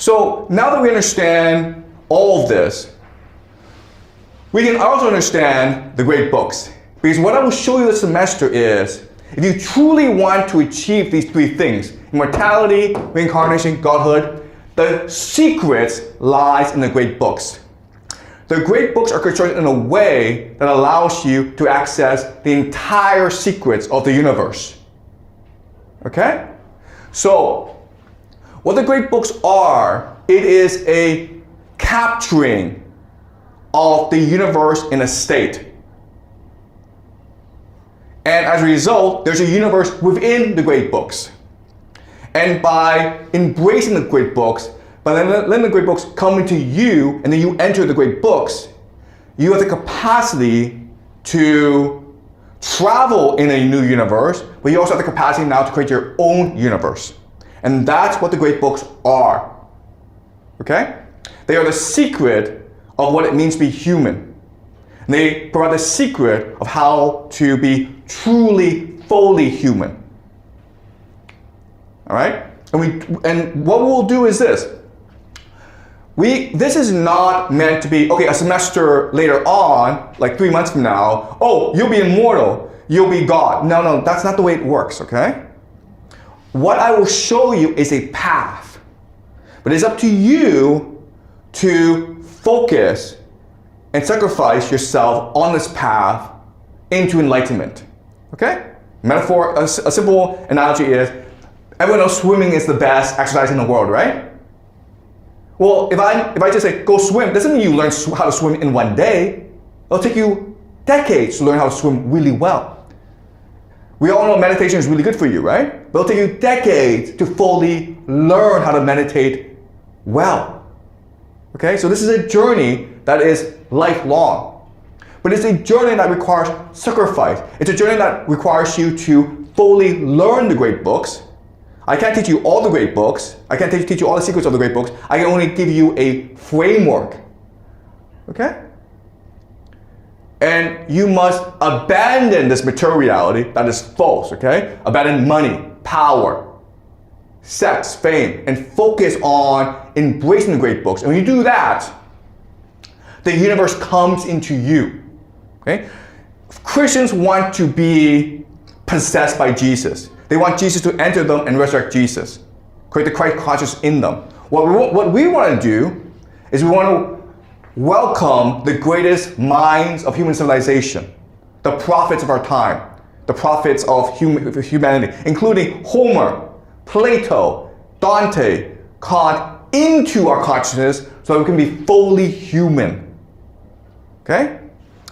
So now that we understand all of this, we can also understand the great books. Because what I will show you this semester is, if you truly want to achieve these three things, immortality, reincarnation, Godhood, the secrets lies in the great books. The great books are constructed in a way that allows you to access the entire secrets of the universe. Okay? So, what the great books are, it is a capturing of the universe in a state. And as a result, there's a universe within the great books. And by embracing the great books, by letting the great books come into you, and then you enter the great books, you have the capacity to travel in a new universe, but you also have the capacity now to create your own universe. And that's what the great books are. Okay? They are the secret of what it means to be human. And they provide the secret of how to be truly, fully human. All right? And what we'll do is this. This is not meant to be, okay, a semester later on, like 3 months from now, oh, you'll be immortal, you'll be God. No, that's not the way it works, okay? What I will show you is a path. But it's up to you to focus and sacrifice yourself on this path into enlightenment. Okay? Metaphor, a simple analogy is, everyone knows swimming is the best exercise in the world, right? Well, if I just say, go swim, doesn't mean you learn how to swim in one day. It'll take you decades to learn how to swim really well. We all know meditation is really good for you, right? But it'll take you decades to fully learn how to meditate well. Okay, so this is a journey that is lifelong. But it's a journey that requires sacrifice. It's a journey that requires you to fully learn the great books. I can't teach you all the great books. I can't teach you all the secrets of the great books. I can only give you a framework. Okay? And you must abandon this material reality that is false, okay? Abandon money, power, sex, fame, and focus on embracing the great books. And when you do that, the universe comes into you, okay? Christians want to be possessed by Jesus. They want Jesus to enter them and resurrect Jesus, create the Christ consciousness in them. What we want to do is we want to welcome the greatest minds of human civilization, the prophets of our time, the prophets of humanity, including Homer, Plato, Dante, Kant, into our consciousness so that we can be fully human. Okay?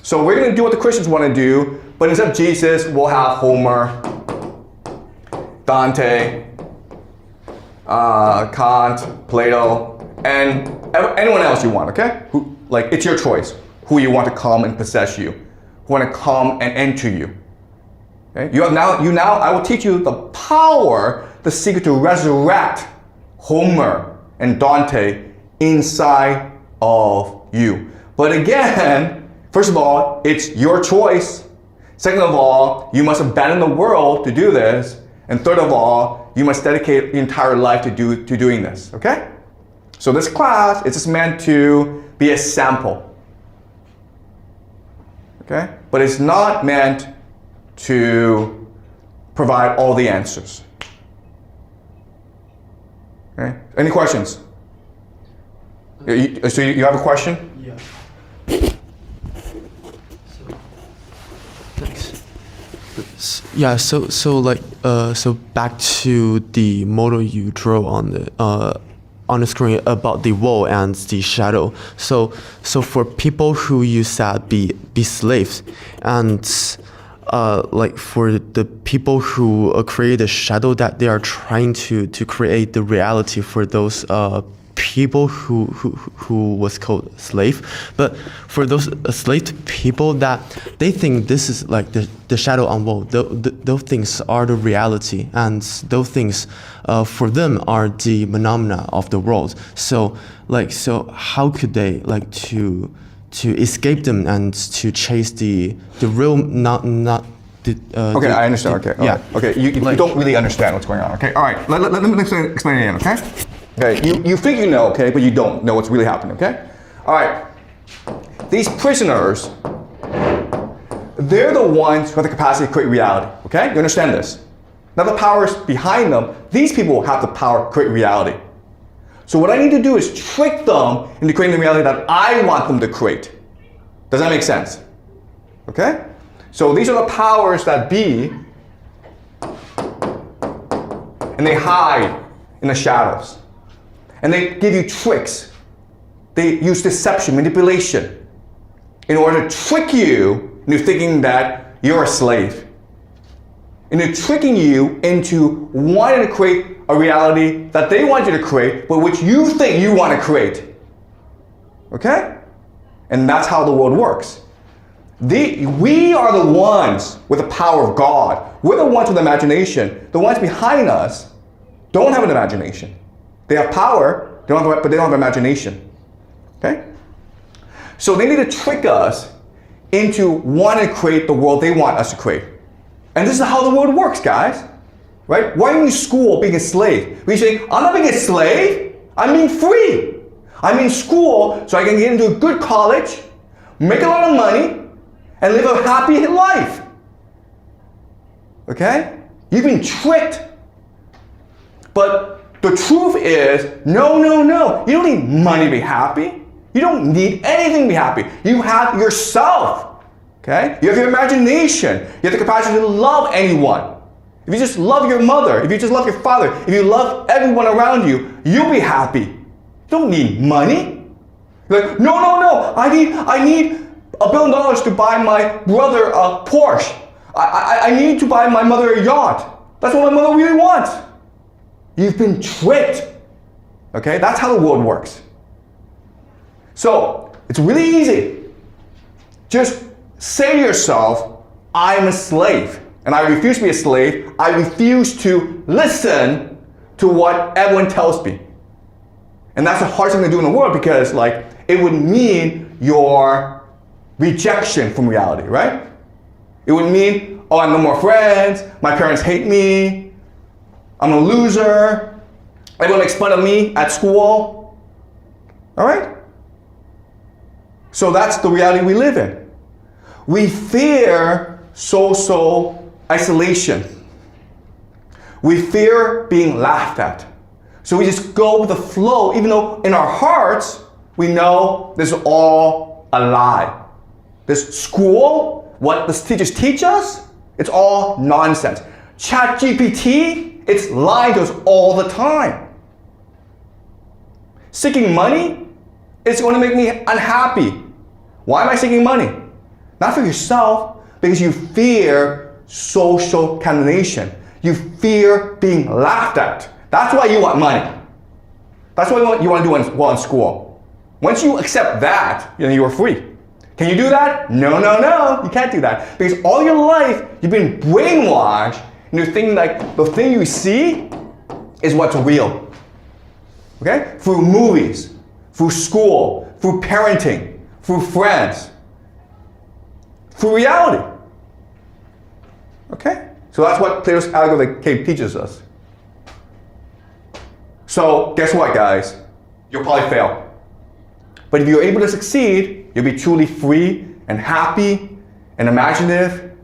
So we're going to do what the Christians want to do, but instead of Jesus, we'll have Homer, Dante, Kant, Plato, and anyone else you want, okay? It's your choice who you want to come and possess you, who want to come and enter you. Okay? I will teach you the power, the secret to resurrect Homer and Dante inside of you. But again, first of all, it's your choice. Second of all, you must abandon the world to do this. And third of all, you must dedicate your entire life to doing this, okay? So this class is just meant to be a sample, okay? But it's not meant to provide all the answers, okay? Any questions? So you have a question? Yeah. Yeah, so back to the model you drew on the screen about the wall and the shadow. So for people who you said be slaves, and for the people who create a shadow, that they are trying to create the reality for those people who was called slave. But for those enslaved people, that they think this is like the shadow on wall, those things are the reality, and those things for them are the phenomena of the world. So how could they to escape them and to chase the real, not the okay, I understand. Okay, yeah. Right. Okay, you don't really understand what's going on. Okay, all right. Let me explain it again. Okay. Okay, you think you know, okay, but you don't know what's really happening, okay? All right, these prisoners, they're the ones who have the capacity to create reality, okay? You understand this? Now the powers behind them, these people have the power to create reality. So what I need to do is trick them into creating the reality that I want them to create. Does that make sense? Okay? So these are the powers that be, and they hide in the shadows. And they give you tricks. They use deception, manipulation, in order to trick you into thinking that you're a slave. And they're tricking you into wanting to create a reality that they want you to create, but which you think you want to create. Okay? And that's how the world works. We are the ones with the power of God. We're the ones with imagination. The ones behind us don't have an imagination. They have power, but they don't have imagination. Okay? So they need to trick us into wanting to create the world they want us to create. And this is how the world works, guys. Right? Why are you in school being a slave? We say, I'm not being a slave. I'm being free. I'm in school so I can get into a good college, make a lot of money, and live a happy life. Okay? You've been tricked. But the truth is, no. You don't need money to be happy. You don't need anything to be happy. You have yourself. Okay? You have your imagination. You have the capacity to love anyone. If you just love your mother, if you just love your father, if you love everyone around you, you'll be happy. You don't need money. You're like, no. I need $1 billion to buy my brother a Porsche. I need to buy my mother a yacht. That's what my mother really wants. You've been tricked. Okay? That's how the world works. So, it's really easy. Just say to yourself, I'm a slave. And I refuse to be a slave. I refuse to listen to what everyone tells me. And that's the hardest thing to do in the world because it would mean your rejection from reality, right? It would mean, oh, I have no more friends, my parents hate me, I'm a loser, everyone makes fun of me at school. All right? So that's the reality we live in. We fear social isolation. We fear being laughed at. So we just go with the flow, even though in our hearts, we know this is all a lie. This school, what the teachers teach us, it's all nonsense. ChatGPT, it's lying to us all the time. Seeking money, it's going to make me unhappy. Why am I seeking money? Not for yourself, because you fear social condemnation. You fear being laughed at. That's why you want money. That's what you want to do well in school. Once you accept that, you are free. Can you do that? No. You can't do that. Because all your life, you've been brainwashed into thinking the thing you see is what's real. Okay? Through movies, through school, through parenting, through friends, through reality. Okay? So that's what Plato's allegory of the cave teaches us. So guess what, guys? You'll probably fail. But if you're able to succeed, you'll be truly free and happy and imaginative,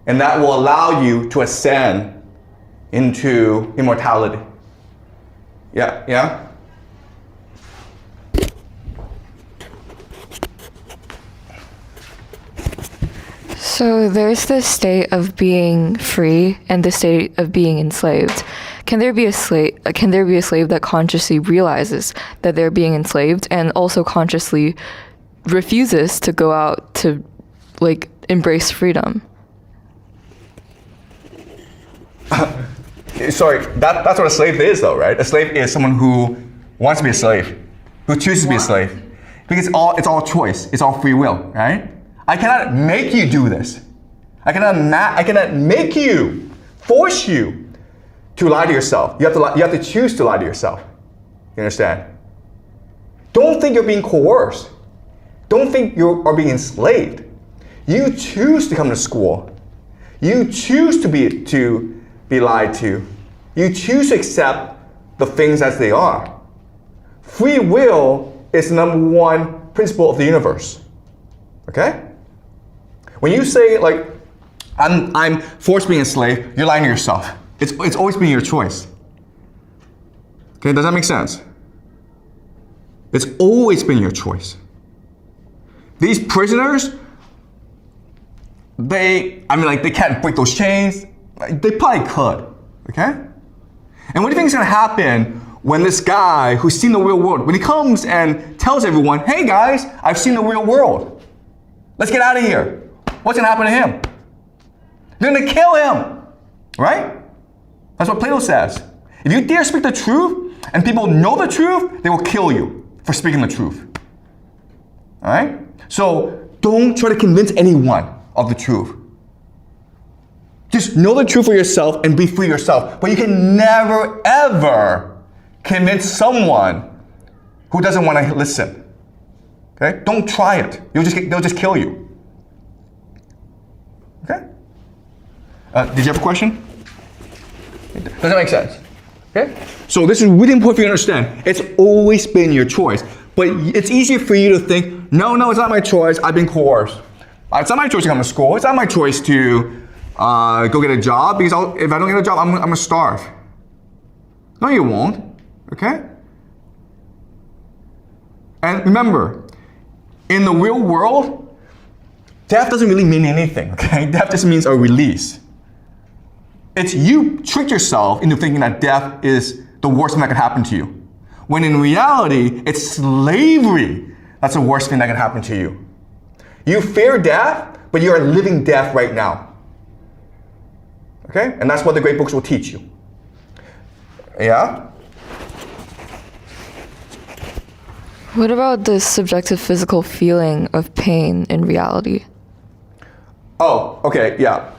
and that will allow you to ascend into immortality. Yeah? So there's this state of being free and the state of being enslaved. Can there be a slave that consciously realizes that they're being enslaved and also consciously refuses to go out to embrace freedom? Sorry, that's what a slave is though, right? A slave is someone who wants to be a slave, who chooses to be a slave. Because it's all choice, it's all free will, right? I cannot make you do this. I cannot make you, force you to lie to yourself. You have to choose to lie to yourself. You understand? Don't think you're being coerced. Don't think you are being enslaved. You choose to come to school. You choose to be lied to. You choose to accept the things as they are. free will is the number one principle of the universe. Okay? When you say like, I'm forced being a slave, you're lying to yourself. It's always been your choice. Okay, does that make sense? It's always been your choice. These prisoners, they can't break those chains. They probably could, okay? And what do you think is gonna happen when this guy who's seen the real world, when he comes and tells everyone, hey guys, I've seen the real world. Let's get out of here. What's gonna happen to him? They're gonna kill him, right? That's what Plato says. If you dare speak the truth and people know the truth, they will kill you for speaking the truth. All right? So don't try to convince anyone of the truth. Just know the truth for yourself and be free yourself. But you can never, ever convince someone who doesn't want to listen. Okay? Don't try it. They'll just kill you. Okay? Did you have a question? Does that make sense? Okay? So this is really important for you to understand. It's always been your choice. But it's easier for you to think, no, it's not my choice. I've been coerced. It's not my choice to come to school. It's not my choice to go get a job, because if I don't get a job, I'm gonna starve. No, you won't. Okay? And remember, in the real world, death doesn't really mean anything. Okay? Death just means a release. It's you tricked yourself into thinking that death is the worst thing that could happen to you. When in reality, it's slavery that's the worst thing that can happen to you. You fear death, but you are living death right now. Okay? And that's what the great books will teach you. Yeah? What about the subjective physical feeling of pain in reality? Oh, okay, yeah.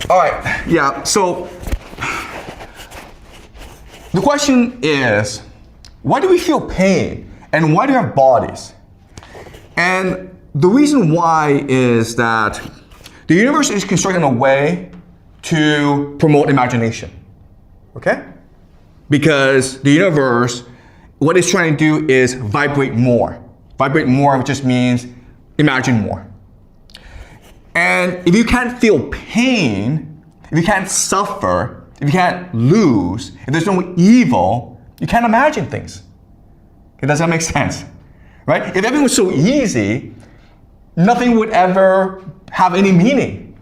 All right, yeah, so the question is, why do we feel pain and why do we have bodies? And the reason why is that the universe is constructed in a way to promote imagination, okay? Because the universe, what it's trying to do is vibrate more. Vibrate more just means imagine more. And if you can't feel pain, if you can't suffer, if you can't lose, if there's no evil, you can't imagine things. Okay, does that make sense? Right? If everything was so easy, nothing would ever have any meaning.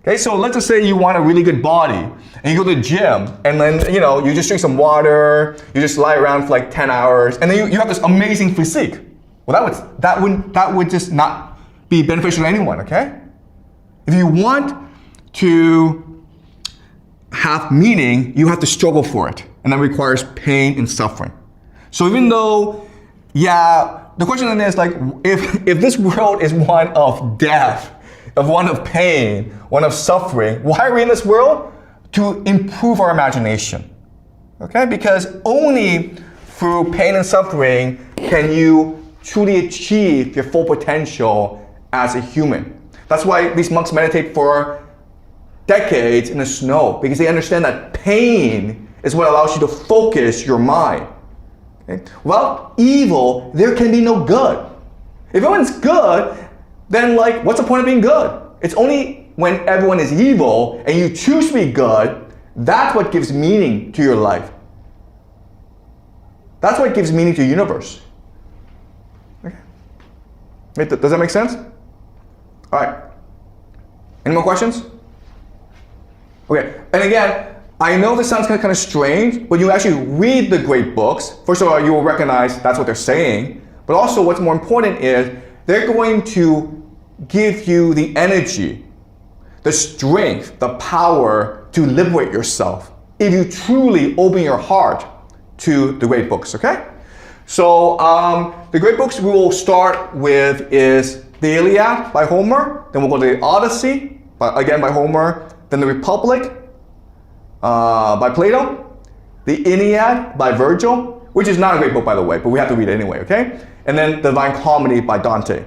Okay, so let's just say you want a really good body, and you go to the gym, and then you just drink some water, you just lie around for like 10 hours, and then you have this amazing physique. Well, that would just not be beneficial to anyone. Okay? If you want to have meaning, you have to struggle for it, and that requires pain and suffering. So even though, the question then is like, if this world is one of death, one of pain, one of suffering, why are we in this world? To improve our imagination. Okay? Because only through pain and suffering can you truly achieve your full potential as a human. That's why these monks meditate for decades in the snow, because they understand that pain is what allows you to focus your mind. Okay? Without evil, there can be no good. If everyone's good, then what's the point of being good? It's only when everyone is evil and you choose to be good, that's what gives meaning to your life. That's what gives meaning to the universe. Okay? Does that make sense? All right. Any more questions? Okay. And again, I know this sounds kind of strange, but you actually read the great books. First of all, you will recognize that's what they're saying. But also, what's more important is they're going to give you the energy, the strength, the power to liberate yourself if you truly open your heart to the great books. Okay? So the great books we will start with is the Iliad by Homer, then we'll go to the Odyssey, again by Homer, then the Republic by Plato, the Aeneid by Virgil, which is not a great book by the way, but we have to read it anyway, okay? And then the Divine Comedy by Dante.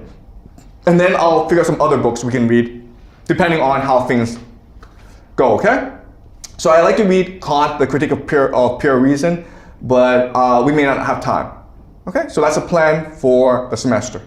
And then I'll figure out some other books we can read, depending on how things go, okay? So I like to read Kant, The Critique of Pure Reason, but we may not have time. Okay, so that's a plan for the semester.